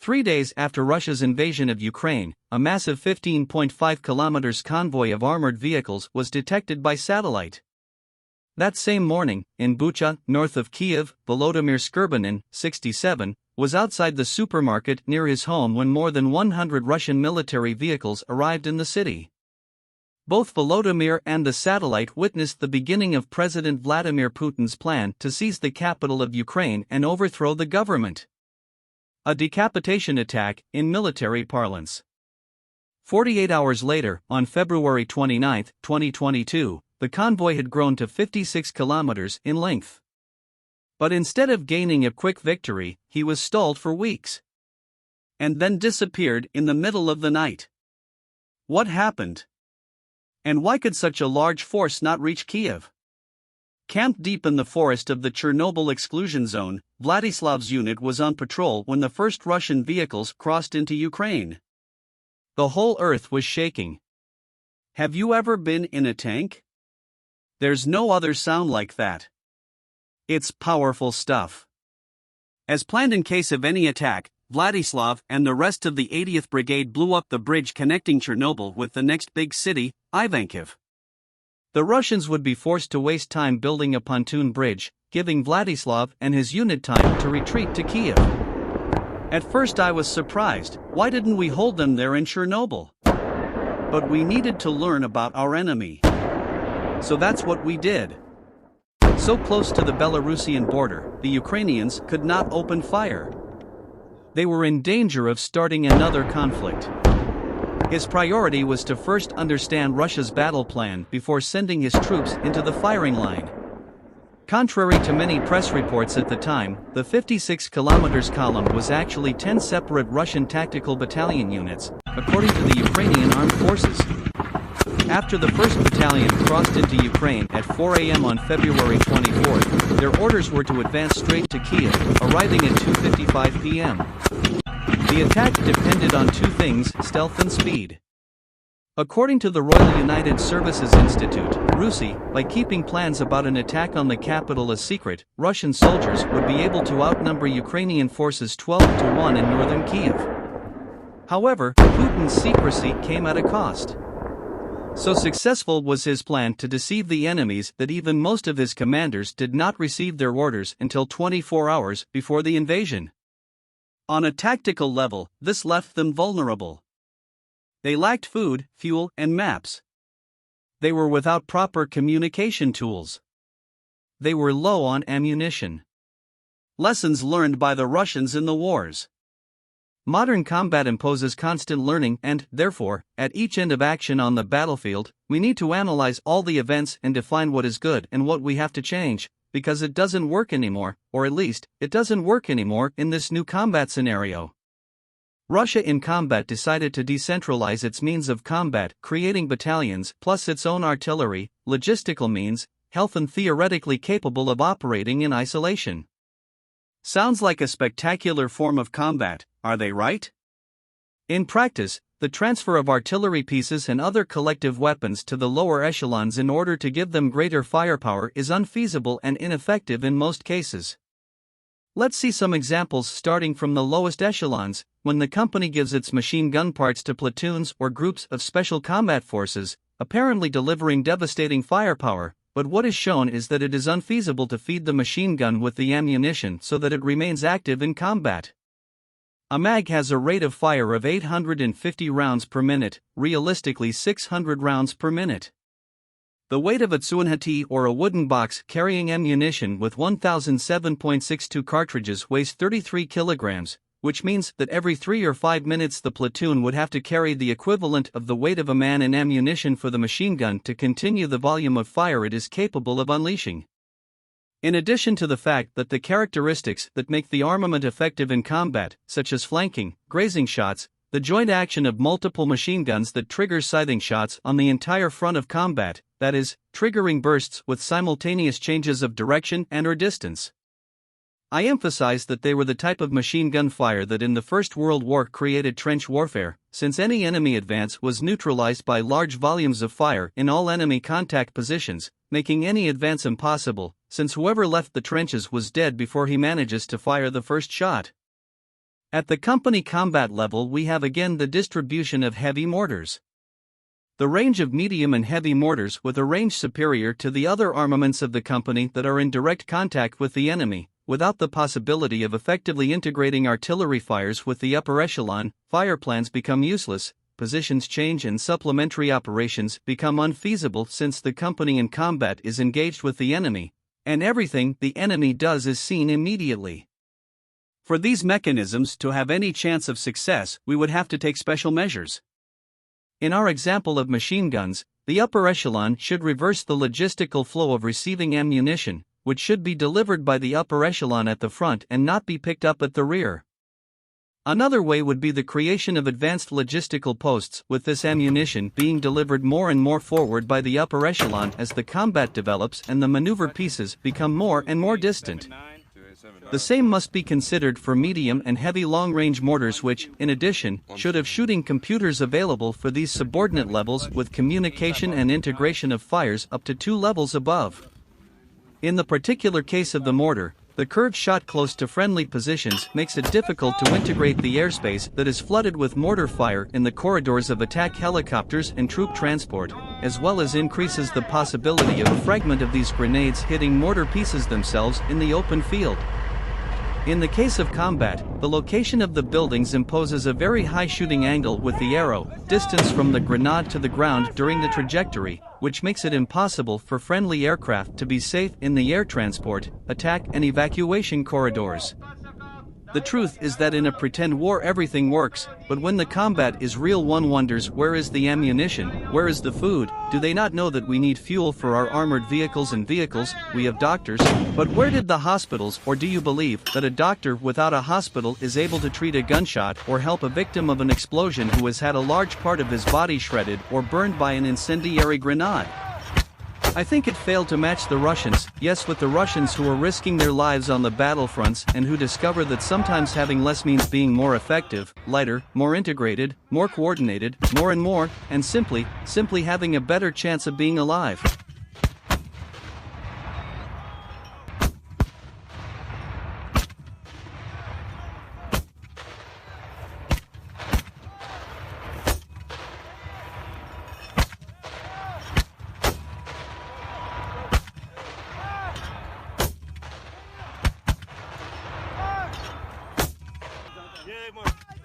3 days after Russia's invasion of Ukraine, a massive 15.5 kilometers convoy of armored vehicles was detected by satellite. That same morning, in Bucha, north of Kiev, Volodymyr Skryabinin, 67, was outside the supermarket near his home when more than 100 Russian military vehicles arrived in the city. Both Volodymyr and the satellite witnessed the beginning of President Vladimir Putin's plan to seize the capital of Ukraine and overthrow the government. A decapitation attack, in military parlance. 48 hours later, on February 29, 2022, the convoy had grown to 56 kilometers in length. But instead of gaining a quick victory, he was stalled for weeks. And then disappeared in the middle of the night. What happened? And why could such a large force not reach Kiev? Camped deep in the forest of the Chernobyl exclusion zone, Vladislav's unit was on patrol when the first Russian vehicles crossed into Ukraine. The whole earth was shaking. Have you ever been in a tank? There's no other sound like that. It's powerful stuff. As planned in case of any attack, Vladislav and the rest of the 80th Brigade blew up the bridge connecting Chernobyl with the next big city, Ivankiv. The Russians would be forced to waste time building a pontoon bridge, giving Vladislav and his unit time to retreat to Kiev. At first I was surprised, why didn't we hold them there in Chernobyl? But we needed to learn about our enemy. So that's what we did. So close to the Belarusian border, the Ukrainians could not open fire. They were in danger of starting another conflict. His priority was to first understand Russia's battle plan before sending his troops into the firing line. Contrary to many press reports at the time, the 56 kilometers column was actually 10 separate Russian tactical battalion units, according to the Ukrainian armed forces. After the 1st Battalion crossed into Ukraine at 4 a.m. on February 24, their orders were to advance straight to Kiev, arriving at 2:55 p.m. The attack depended on two things, stealth and speed. According to the Royal United Services Institute, RUSI, by keeping plans about an attack on the capital a secret, Russian soldiers would be able to outnumber Ukrainian forces 12-1 in northern Kiev. However, Putin's secrecy came at a cost. So successful was his plan to deceive the enemies that even most of his commanders did not receive their orders until 24 hours before the invasion. On a tactical level, this left them vulnerable. They lacked food, fuel, and maps. They were without proper communication tools. They were low on ammunition. Lessons learned by the Russians in the wars. Modern combat imposes constant learning and, therefore, at each end of action on the battlefield, we need to analyze all the events and define what is good and what we have to change, because it doesn't work anymore, or at least, it doesn't work anymore in this new combat scenario. Russia in combat decided to decentralize its means of combat, creating battalions plus its own artillery, logistical means, health and theoretically capable of operating in isolation. Sounds like a spectacular form of combat, are they right? In practice, the transfer of artillery pieces and other collective weapons to the lower echelons in order to give them greater firepower is unfeasible and ineffective in most cases. Let's see some examples starting from the lowest echelons, when the company gives its machine gun parts to platoons or groups of special combat forces, apparently delivering devastating firepower, but what is shown is that it is unfeasible to feed the machine gun with the ammunition so that it remains active in combat. A mag has a rate of fire of 850 rounds per minute, realistically 600 rounds per minute. The weight of a Tsuanhati or a wooden box carrying ammunition with 1007.62 cartridges weighs 33 kilograms, which means that every 3 or 5 minutes the platoon would have to carry the equivalent of the weight of a man in ammunition for the machine gun to continue the volume of fire it is capable of unleashing. In addition to the fact that the characteristics that make the armament effective in combat, such as flanking, grazing shots, the joint action of multiple machine guns that triggers scything shots on the entire front of combat, that is, triggering bursts with simultaneous changes of direction and/or distance. I emphasize that they were the type of machine gun fire that in the First World War created trench warfare, since any enemy advance was neutralized by large volumes of fire in all enemy contact positions, making any advance impossible, since whoever left the trenches was dead before he manages to fire the first shot. At the company combat level, we have again the distribution of heavy mortars. The range of medium and heavy mortars with a range superior to the other armaments of the company that are in direct contact with the enemy, without the possibility of effectively integrating artillery fires with the upper echelon, fire plans become useless, positions change and supplementary operations become unfeasible since the company in combat is engaged with the enemy, and everything the enemy does is seen immediately. For these mechanisms to have any chance of success, we would have to take special measures. In our example of machine guns, the upper echelon should reverse the logistical flow of receiving ammunition, which should be delivered by the upper echelon at the front and not be picked up at the rear. Another way would be the creation of advanced logistical posts, with this ammunition being delivered more and more forward by the upper echelon as the combat develops and the maneuver pieces become more and more distant. The same must be considered for medium and heavy long-range mortars, which, in addition, should have shooting computers available for these subordinate levels with communication and integration of fires up to 2 levels above. In the particular case of the mortar, the curved shot close to friendly positions makes it difficult to integrate the airspace that is flooded with mortar fire in the corridors of attack helicopters and troop transport, as well as increases the possibility of a fragment of these grenades hitting mortar pieces themselves in the open field. In the case of combat, the location of the buildings imposes a very high shooting angle with the arrow, distance from the grenade to the ground during the trajectory, which makes it impossible for friendly aircraft to be safe in the air transport, attack and evacuation corridors. The truth is that in a pretend war everything works, but when the combat is real one wonders, where is the ammunition, where is the food? Do they not know that we need fuel for our armored vehicles and vehicles? We have doctors, but where did the hospitals? Or do you believe that a doctor without a hospital is able to treat a gunshot or help a victim of an explosion who has had a large part of his body shredded or burned by an incendiary grenade? I think it failed to match the Russians, yes, with the Russians who are risking their lives on the battlefronts and who discover that sometimes having less means being more effective, lighter, more integrated, more coordinated, more and more, and simply having a better chance of being alive. Yeah, man.